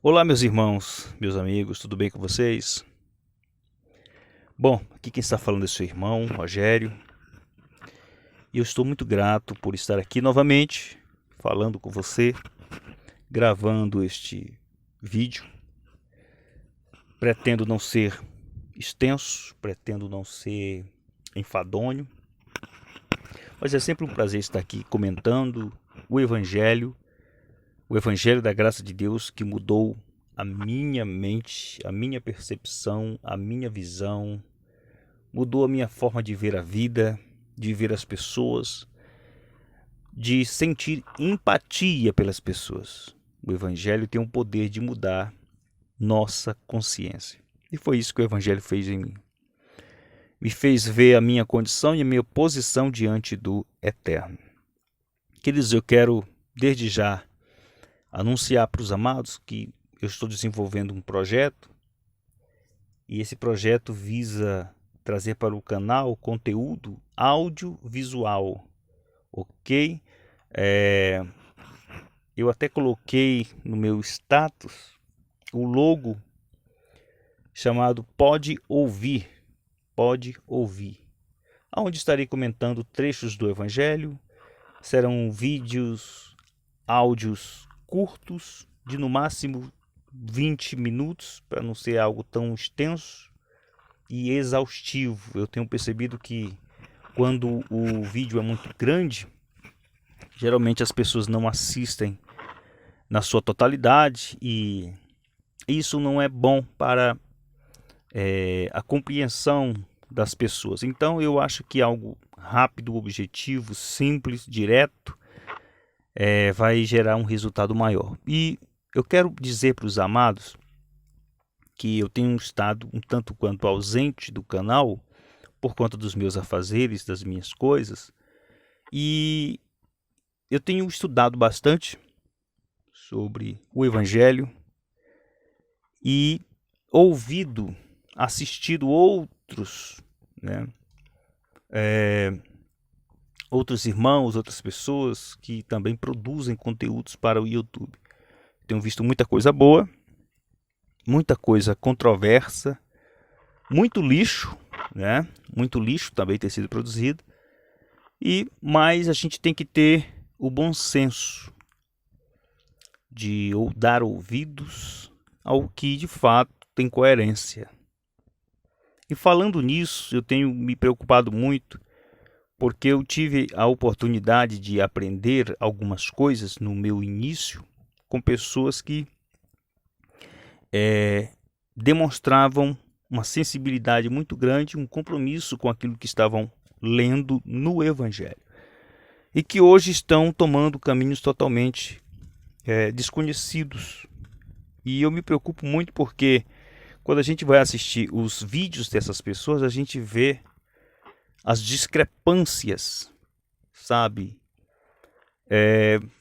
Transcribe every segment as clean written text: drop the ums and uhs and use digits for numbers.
Olá, meus irmãos, meus amigos, tudo bem com vocês? Bom, aqui quem está falando é seu irmão, Rogério, e eu estou muito grato por estar aqui novamente, falando com você, gravando este vídeo. Pretendo não ser extenso, pretendo não ser enfadonho, mas é sempre um prazer estar aqui comentando o Evangelho da graça de Deus que mudou a minha mente, a minha percepção, a minha visão, mudou a minha forma de ver a vida, de ver as pessoas, de sentir empatia pelas pessoas. O Evangelho tem o poder de mudar nossa consciência. E foi isso que o Evangelho fez em mim. Me fez ver a minha condição e a minha posição diante do Eterno. Queridos, eu quero, desde já, anunciar para os amados que eu estou desenvolvendo um projeto e esse projeto visa trazer para o canal conteúdo audiovisual, ok? Eu até coloquei no meu status o logo chamado Pode Ouvir, onde estarei comentando trechos do Evangelho. Serão vídeos, áudios curtos, de no máximo 20 minutos, para não ser algo tão extenso e exaustivo. Eu tenho percebido que quando o vídeo é muito grande, geralmente as pessoas não assistem na sua totalidade e isso não é bom para a compreensão das pessoas. Então eu acho que algo rápido, objetivo, simples, direto, vai gerar um resultado maior. E eu quero dizer para os amados que eu tenho estado um tanto quanto ausente do canal por conta dos meus afazeres, das minhas coisas, e eu tenho estudado bastante sobre o Evangelho e assistido outros, outros irmãos, outras pessoas que também produzem conteúdos para o YouTube. Tenho visto muita coisa boa, muita coisa controversa, muito lixo, Muito lixo também tem sido produzido. Mas a gente tem que ter o bom senso de dar ouvidos ao que de fato tem coerência. E falando nisso, eu tenho me preocupado muito porque eu tive a oportunidade de aprender algumas coisas no meu início com pessoas que demonstravam uma sensibilidade muito grande, um compromisso com aquilo que estavam lendo no Evangelho. E que hoje estão tomando caminhos totalmente desconhecidos. E eu me preocupo muito porque quando a gente vai assistir os vídeos dessas pessoas, a gente vê as discrepâncias, sabe?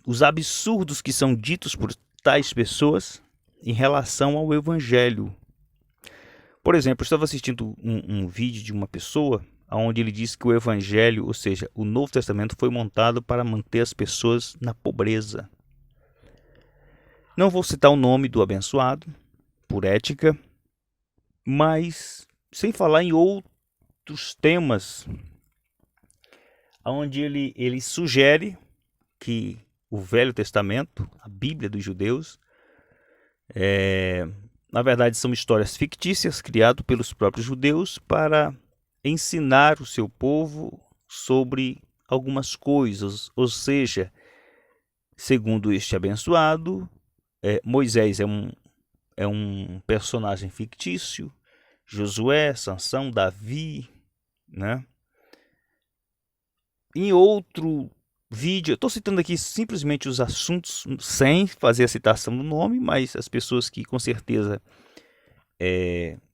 Os absurdos que são ditos por tais pessoas em relação ao Evangelho. Por exemplo, eu estava assistindo um vídeo de uma pessoa onde ele disse que o Evangelho, ou seja, o Novo Testamento, foi montado para manter as pessoas na pobreza. Não vou citar o nome do abençoado, por ética, mas sem falar em outros temas, onde ele sugere que o Velho Testamento, a Bíblia dos judeus, na verdade são histórias fictícias criadas pelos próprios judeus para ensinar o seu povo sobre algumas coisas. Ou seja, segundo este abençoado, Moisés é um personagem fictício, Josué, Sansão, Davi, Em outro vídeo, eu estou citando aqui simplesmente os assuntos sem fazer a citação do nome, mas as pessoas que com certeza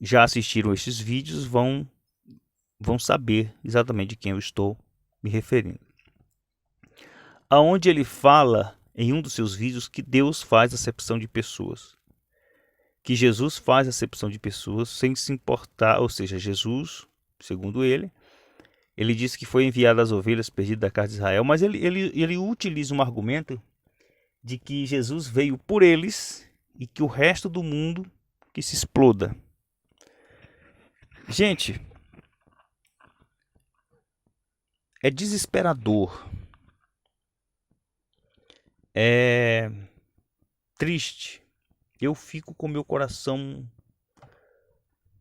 já assistiram estes vídeos vão saber exatamente de quem eu estou me referindo. Aonde ele fala em um dos seus vídeos que Deus faz acepção de pessoas, que Jesus faz acepção de pessoas sem se importar, ou seja, Jesus, segundo ele disse que foi enviado às ovelhas perdidas da casa de Israel, mas ele utiliza um argumento de que Jesus veio por eles e que o resto do mundo que se exploda. Gente, é desesperador, é triste. Eu fico com meu coração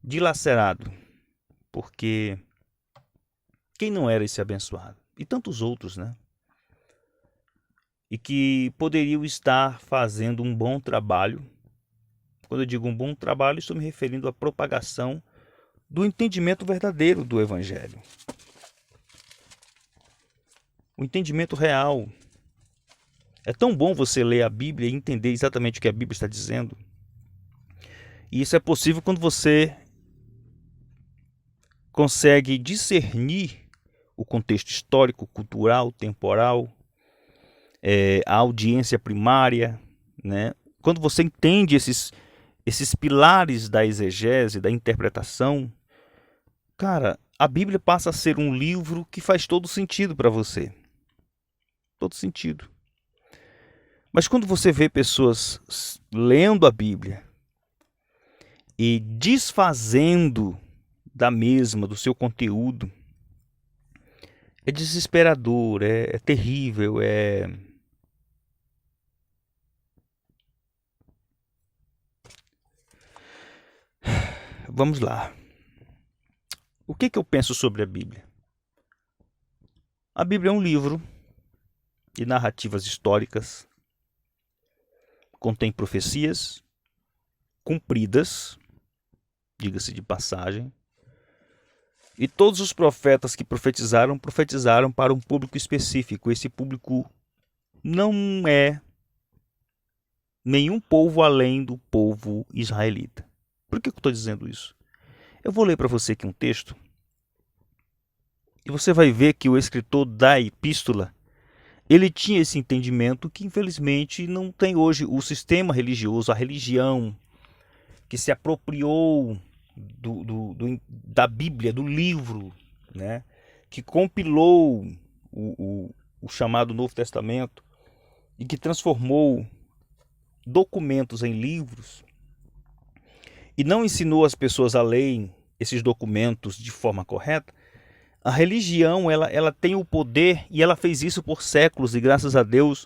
dilacerado, porque quem não era esse abençoado? E tantos outros, né? E que poderiam estar fazendo um bom trabalho. Quando eu digo um bom trabalho, estou me referindo à propagação do entendimento verdadeiro do Evangelho. O entendimento real. É tão bom você ler a Bíblia e entender exatamente o que a Bíblia está dizendo. E isso é possível quando você consegue discernir o contexto histórico, cultural, temporal, a audiência primária, né? Quando você entende esses pilares da exegese, da interpretação, cara, a Bíblia passa a ser um livro que faz todo sentido para você. Todo sentido. Mas quando você vê pessoas lendo a Bíblia e desfazendo da mesma, do seu conteúdo, é desesperador, é terrível, Vamos lá. O que eu penso sobre a Bíblia? A Bíblia é um livro de narrativas históricas, contém profecias cumpridas, diga-se de passagem, e todos os profetas que profetizaram para um público específico. Esse público não é nenhum povo além do povo israelita. Por que eu estou dizendo isso? Eu vou ler para você aqui um texto e você vai ver que o escritor da epístola, ele tinha esse entendimento que infelizmente não tem hoje o sistema religioso, a religião que se apropriou da Bíblia, do livro, né? Que compilou o chamado Novo Testamento e que transformou documentos em livros e não ensinou as pessoas a lerem esses documentos de forma correta. A religião ela tem o poder e ela fez isso por séculos e graças a Deus,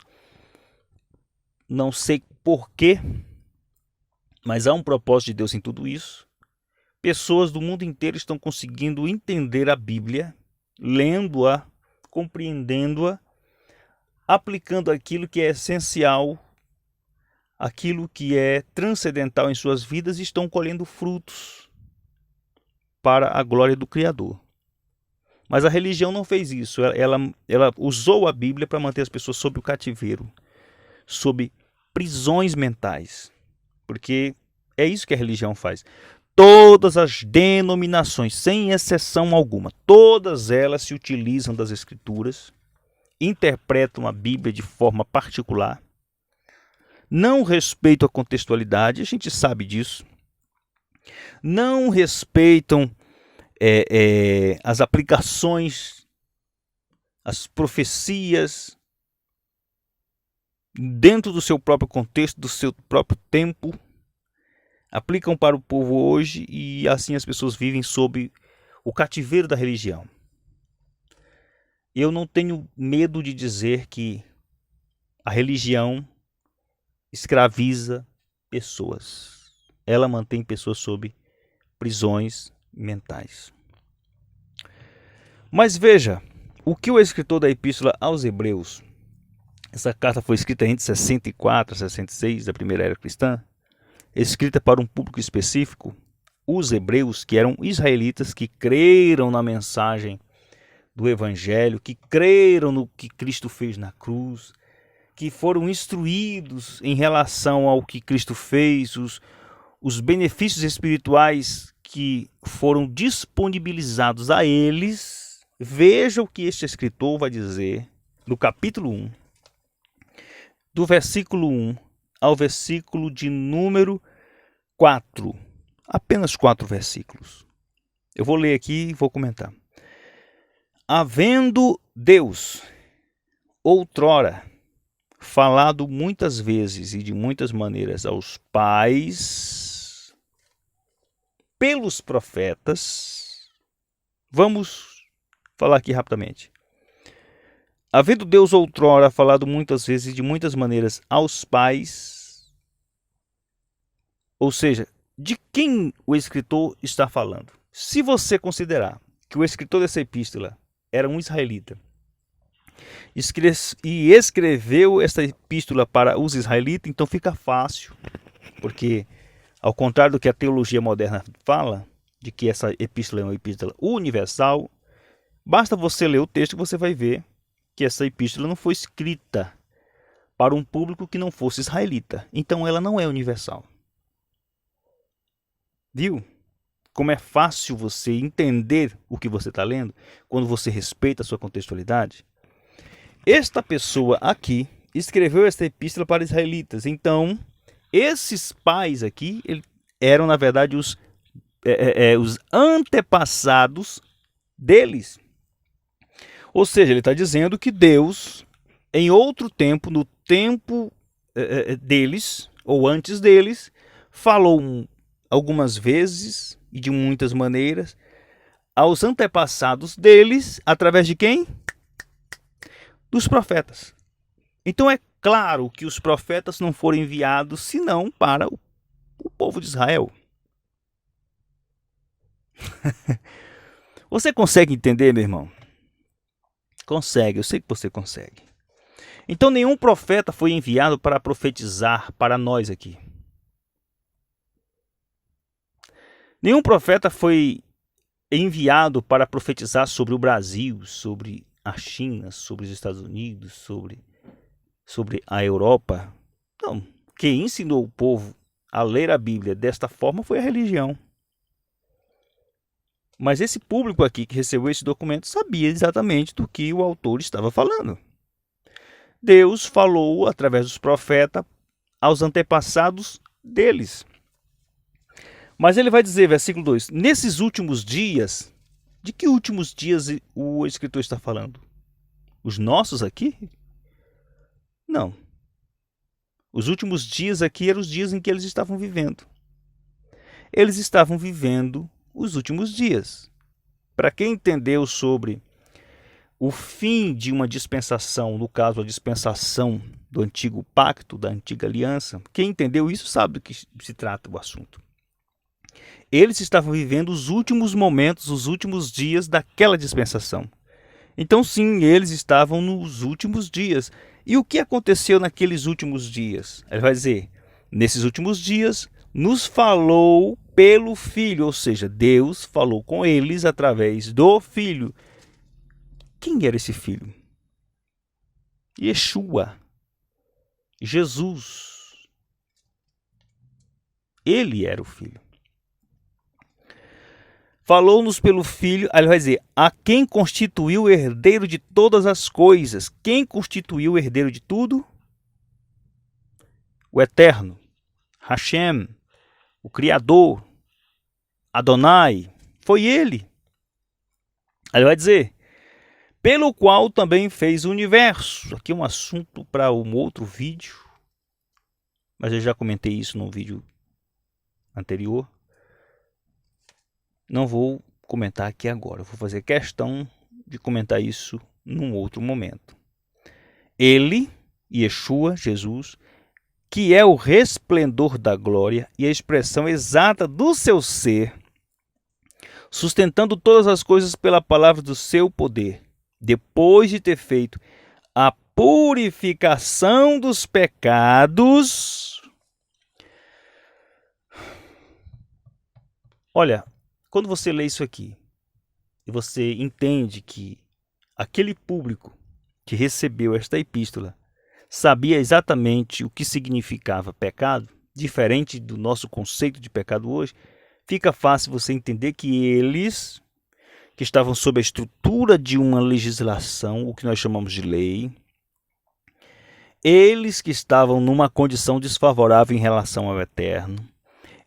não sei porquê, mas há um propósito de Deus em tudo isso. Pessoas do mundo inteiro estão conseguindo entender a Bíblia, lendo-a, compreendendo-a, aplicando aquilo que é essencial, aquilo que é transcendental em suas vidas e estão colhendo frutos para a glória do Criador. Mas a religião não fez isso. Ela usou a Bíblia para manter as pessoas sob o cativeiro, sob prisões mentais. Porque é isso que a religião faz. Todas as denominações, sem exceção alguma, todas elas se utilizam das Escrituras, interpretam a Bíblia de forma particular, não respeitam a contextualidade, a gente sabe disso, não respeitam as aplicações, as profecias, dentro do seu próprio contexto, do seu próprio tempo, aplicam para o povo hoje e assim as pessoas vivem sob o cativeiro da religião. Eu não tenho medo de dizer que a religião escraviza pessoas. Ela mantém pessoas sob prisões mentais. Mas veja, o que o escritor da Epístola aos Hebreus, essa carta foi escrita entre 64 e 66 da primeira era cristã, escrita para um público específico, os hebreus, que eram israelitas, que creram na mensagem do Evangelho, que creram no que Cristo fez na cruz, que foram instruídos em relação ao que Cristo fez, os benefícios espirituais que foram disponibilizados a eles. Veja o que este escritor vai dizer no capítulo 1, do versículo 1 ao versículo de número 4. Apenas 4 versículos. Eu vou ler aqui e vou comentar. Havendo Deus outrora falado muitas vezes e de muitas maneiras aos pais pelos profetas. Vamos falar aqui rapidamente. Havendo Deus outrora falado muitas vezes e de muitas maneiras aos pais, ou seja, de quem o escritor está falando? Se você considerar que o escritor dessa epístola era um israelita e escreveu essa epístola para os israelitas, então fica fácil, porque ao contrário do que a teologia moderna fala, de que essa epístola é uma epístola universal, basta você ler o texto que você vai ver que essa epístola não foi escrita para um público que não fosse israelita. Então ela não é universal. Viu? Como é fácil você entender o que você está lendo quando você respeita a sua contextualidade? Esta pessoa aqui escreveu esta epístola para israelitas. Então, esses pais aqui eram, na verdade, os antepassados deles. Ou seja, ele está dizendo que Deus, em outro tempo, no tempo deles, ou antes deles, falou algumas vezes e de muitas maneiras aos antepassados deles, através de quem? Dos profetas. Então é claro que os profetas não foram enviados senão para o povo de Israel. Você consegue entender, meu irmão? Consegue, eu sei que você consegue. Então nenhum profeta foi enviado para profetizar para nós aqui. Nenhum profeta foi enviado para profetizar sobre o Brasil, sobre a China, sobre os Estados Unidos, sobre a Europa. Não, quem ensinou o povo a ler a Bíblia desta forma foi a religião. Mas esse público aqui que recebeu esse documento sabia exatamente do que o autor estava falando. Deus falou através dos profetas aos antepassados deles. Mas ele vai dizer, versículo 2, nesses últimos dias, de que últimos dias o escritor está falando? Os nossos aqui? Não. Os últimos dias aqui eram os dias em que eles estavam vivendo. Eles estavam vivendo os últimos dias. Para quem entendeu sobre o fim de uma dispensação, no caso a dispensação do antigo pacto, da antiga aliança, quem entendeu isso sabe do que se trata o assunto. Eles estavam vivendo os últimos momentos, os últimos dias daquela dispensação. Então sim, eles estavam nos últimos dias. E o que aconteceu naqueles últimos dias? Ele vai dizer, nesses últimos dias nos falou pelo Filho, ou seja, Deus falou com eles através do Filho. Quem era esse Filho? Yeshua, Jesus. Ele era o Filho. Falou-nos pelo Filho, aí ele vai dizer, a quem constituiu o herdeiro de todas as coisas. Quem constituiu o herdeiro de tudo? O Eterno, Hashem, o Criador, Adonai, foi ele. Aí ele vai dizer, pelo qual também fez o universo. Aqui é um assunto para um outro vídeo, mas eu já comentei isso no vídeo anterior. Não vou comentar aqui agora, vou fazer questão de comentar isso num outro momento. Ele, Yeshua, Jesus, que é o resplendor da glória e a expressão exata do seu ser, sustentando todas as coisas pela palavra do seu poder, depois de ter feito a purificação dos pecados. Olha, quando você lê isso aqui e você entende que aquele público que recebeu esta epístola sabia exatamente o que significava pecado, diferente do nosso conceito de pecado hoje, fica fácil você entender que eles, que estavam sob a estrutura de uma legislação, o que nós chamamos de lei, eles que estavam numa condição desfavorável em relação ao Eterno,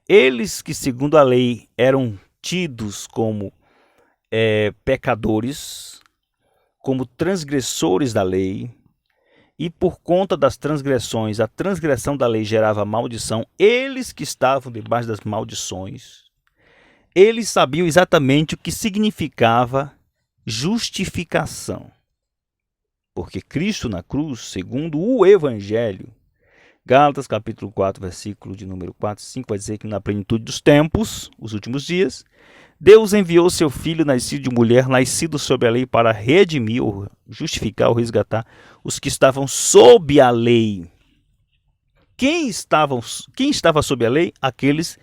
eles que, segundo a lei, eram tidos como pecadores, como transgressores da lei, e por conta das transgressões, a transgressão da lei gerava maldição, eles que estavam debaixo das maldições, eles sabiam exatamente o que significava justificação. Porque Cristo na cruz, segundo o Evangelho, Gálatas capítulo 4, versículo de número 4 e 5, vai dizer que na plenitude dos tempos, os últimos dias, Deus enviou seu Filho, nascido de mulher, nascido sob a lei, para redimir, ou justificar, ou resgatar os que estavam sob a lei. Quem estava sob a lei? Aqueles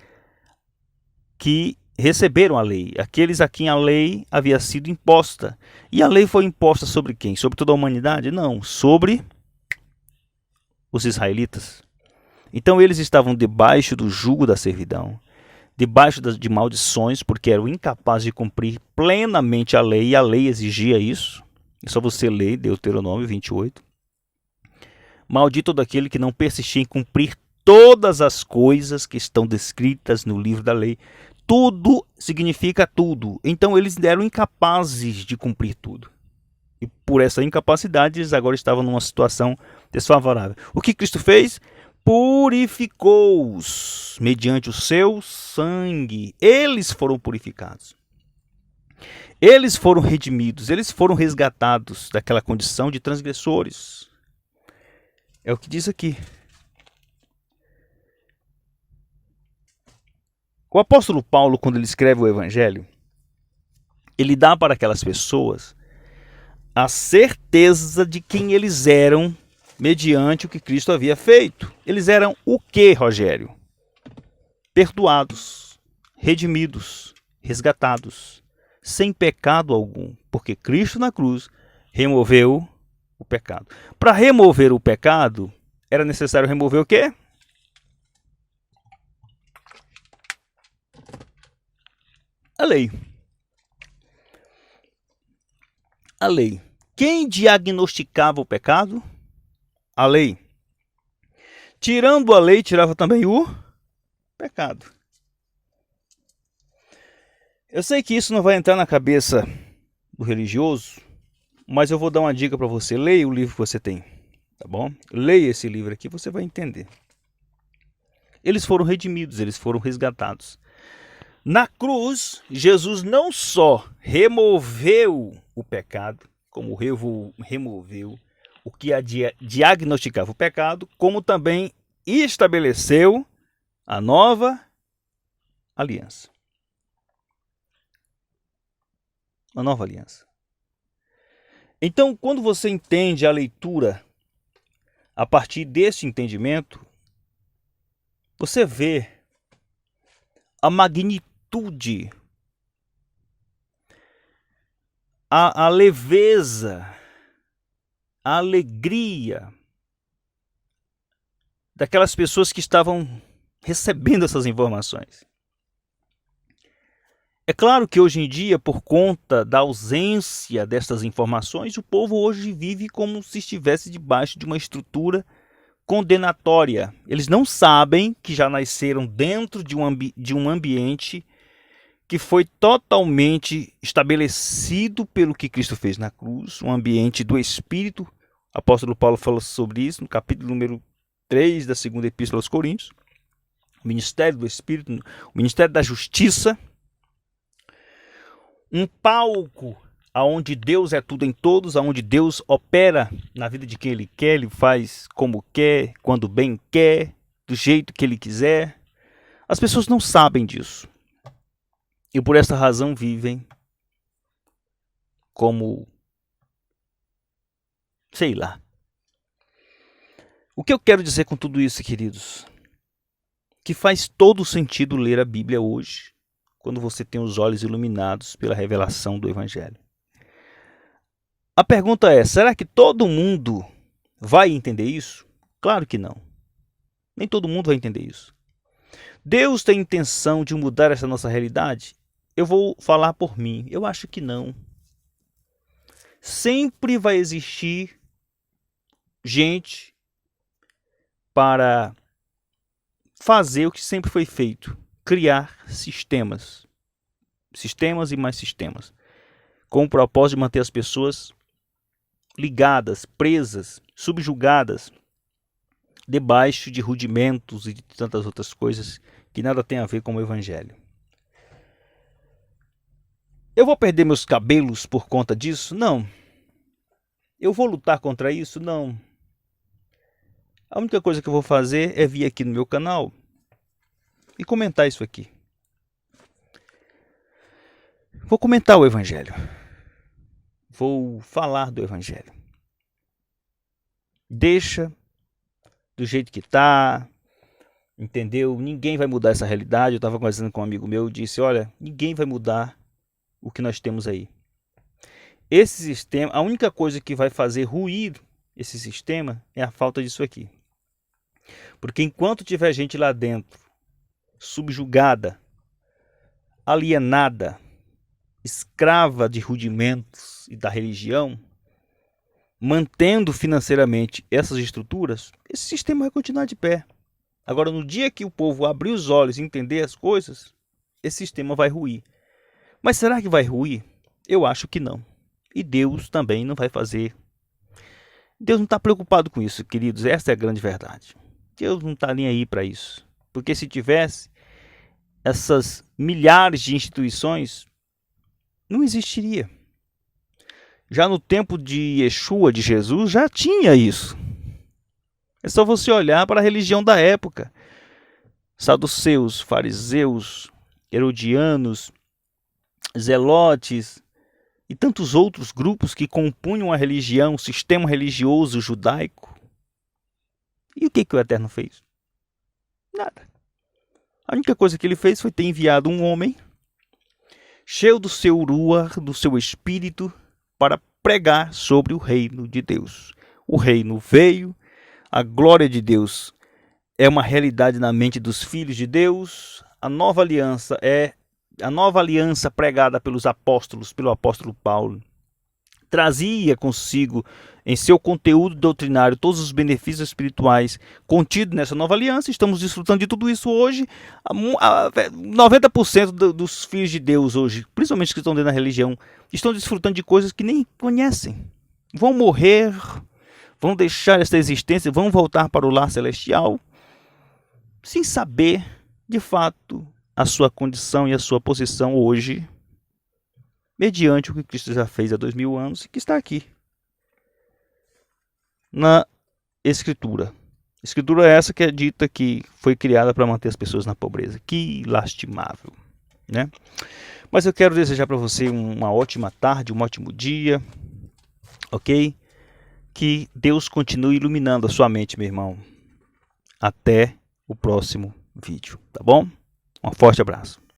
que receberam a lei, aqueles a quem a lei havia sido imposta. E a lei foi imposta sobre quem? Sobre toda a humanidade? Não, sobre os israelitas. Então eles estavam debaixo do jugo da servidão, debaixo de maldições, porque eram incapazes de cumprir plenamente a lei, e a lei exigia isso. É só você ler Deuteronômio 28. Maldito todo aquele que não persistir em cumprir todas as coisas que estão descritas no livro da lei. Tudo significa tudo. Então eles eram incapazes de cumprir tudo. E por essa incapacidade, eles agora estavam numa situação desfavorável. O que Cristo fez? Purificou-os mediante o seu sangue. Eles foram purificados. Eles foram redimidos. Eles foram resgatados daquela condição de transgressores. É o que diz aqui. O apóstolo Paulo, quando ele escreve o Evangelho, ele dá para aquelas pessoas a certeza de quem eles eram mediante o que Cristo havia feito. Eles eram o quê, Rogério? Perdoados, redimidos, resgatados, sem pecado algum, porque Cristo na cruz removeu o pecado. Para remover o pecado, era necessário remover o quê? A lei. A lei. Quem diagnosticava o pecado? A lei. Tirando a lei, tirava também o pecado. Eu sei que isso não vai entrar na cabeça do religioso, mas eu vou dar uma dica para você. Leia o livro que você tem, tá bom? Leia esse livro aqui, você vai entender. Eles foram redimidos, eles foram resgatados. Na cruz, Jesus não só removeu o pecado, como removeu o que diagnosticava o pecado, como também estabeleceu a nova aliança. A nova aliança. Então, quando você entende a leitura a partir desse entendimento, você vê a magnitude, a leveza, a alegria daquelas pessoas que estavam recebendo essas informações. É claro que hoje em dia, por conta da ausência dessas informações, o povo hoje vive como se estivesse debaixo de uma estrutura condenatória. Eles não sabem que já nasceram dentro de um ambiente que foi totalmente estabelecido pelo que Cristo fez na cruz, um ambiente do Espírito. O apóstolo Paulo fala sobre isso no capítulo número 3 da segunda epístola aos Coríntios. O ministério do Espírito, o ministério da justiça. Um palco onde Deus é tudo em todos, onde Deus opera na vida de quem Ele quer, Ele faz como quer, quando bem quer, do jeito que Ele quiser. As pessoas não sabem disso. E por essa razão vivem como, sei lá. O que eu quero dizer com tudo isso, queridos? Que faz todo sentido ler a Bíblia hoje, quando você tem os olhos iluminados pela revelação do Evangelho. A pergunta é, será que todo mundo vai entender isso? Claro que não. Nem todo mundo vai entender isso. Deus tem intenção de mudar essa nossa realidade? Eu vou falar por mim. Eu acho que não. Sempre vai existir gente para fazer o que sempre foi feito. Criar sistemas. Sistemas e mais sistemas. Com o propósito de manter as pessoas ligadas, presas subjugadas debaixo de rudimentos e de tantas outras coisas que nada tem a ver com o Evangelho. Eu vou perder meus cabelos por conta disso? Não. Eu vou lutar contra isso? Não. A única coisa que eu vou fazer é vir aqui no meu canal e comentar isso aqui. Vou comentar o Evangelho. Vou falar do Evangelho. Deixa do jeito que está, entendeu? Ninguém vai mudar essa realidade. Eu estava conversando com um amigo meu e disse, olha, ninguém vai mudar o que nós temos aí. Esse sistema, a única coisa que vai fazer ruir esse sistema é a falta disso aqui. Porque enquanto tiver gente lá dentro, subjugada, alienada, escrava de rudimentos e da religião, mantendo financeiramente essas estruturas, esse sistema vai continuar de pé. Agora, no dia que o povo abrir os olhos e entender as coisas, esse sistema vai ruir. Mas será que vai ruir? Eu acho que não. E Deus também não vai fazer. Deus não está preocupado com isso, queridos. Essa é a grande verdade. Deus não está nem aí para isso. Porque se tivesse, essas milhares de instituições não existiria. Já no tempo de Yeshua, de Jesus, já tinha isso. É só você olhar para a religião da época. Saduceus, fariseus, herodianos, zelotes e tantos outros grupos que compunham a religião, o sistema religioso judaico. E o que o Eterno fez? Nada. A única coisa que ele fez foi ter enviado um homem cheio do seu ruach, do seu espírito, para pregar sobre o reino de Deus. O reino veio, a glória de Deus é uma realidade na mente dos filhos de Deus. A nova aliança é a nova aliança pregada pelos apóstolos, pelo apóstolo Paulo, trazia consigo em seu conteúdo doutrinário todos os benefícios espirituais contidos nessa nova aliança. Estamos desfrutando de tudo isso hoje. 90% dos filhos de Deus hoje, principalmente os que estão dentro da religião, estão desfrutando de coisas que nem conhecem. Vão morrer, vão deixar esta existência, vão voltar para o lar celestial, sem saber, de fato, a sua condição e a sua posição hoje, mediante o que Cristo já fez há 2000 anos e que está aqui na Escritura. Escritura é essa que é dita que foi criada para manter as pessoas na pobreza. Que lastimável, né? Mas eu quero desejar para você uma ótima tarde, um ótimo dia, ok? Que Deus continue iluminando a sua mente, meu irmão. Até o próximo vídeo, tá bom? Um forte abraço.